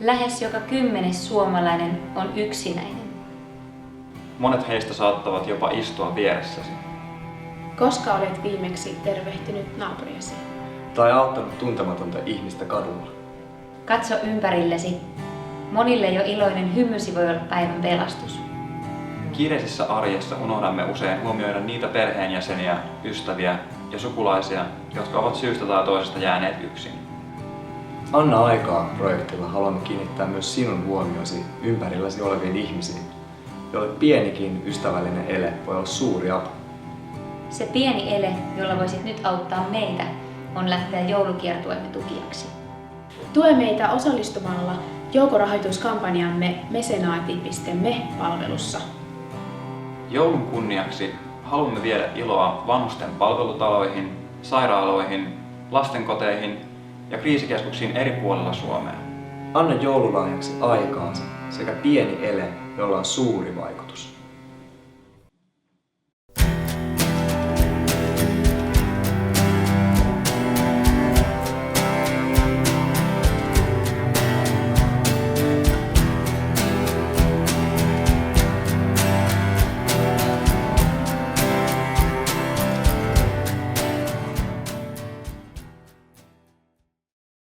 Lähes joka 10. suomalainen on yksinäinen. Monet heistä saattavat jopa istua vieressäsi. Koska olet viimeksi tervehtinyt naapuriasi? Tai auttanut tuntematonta ihmistä kadulla. Katso ympärillesi. Monille jo iloinen hymysi voi olla päivän pelastus. Kiireisessä arjessa unohdamme usein huomioida niitä perheenjäseniä, ystäviä ja sukulaisia, jotka ovat syystä tai toisesta jääneet yksin. Anna aikaa -projektilla haluamme kiinnittää myös sinun huomiosi ympärilläsi oleviin ihmisiin, joille pienikin ystävällinen ele voi olla suuri apu. Se pieni ele, jolla voisit nyt auttaa meitä, on lähteä joulukiertueemme tukijaksi. Tue meitä osallistumalla joukkorahoituskampanjamme mesenaati.me-palvelussa. Joulun kunniaksi haluamme viedä iloa vanhusten palvelutaloihin, sairaaloihin, lastenkoteihin ja kriisikeskuksiin eri puolilla Suomea. Anna joululahjaksi aikaansa sekä pieni ele, jolla on suuri vaikutus.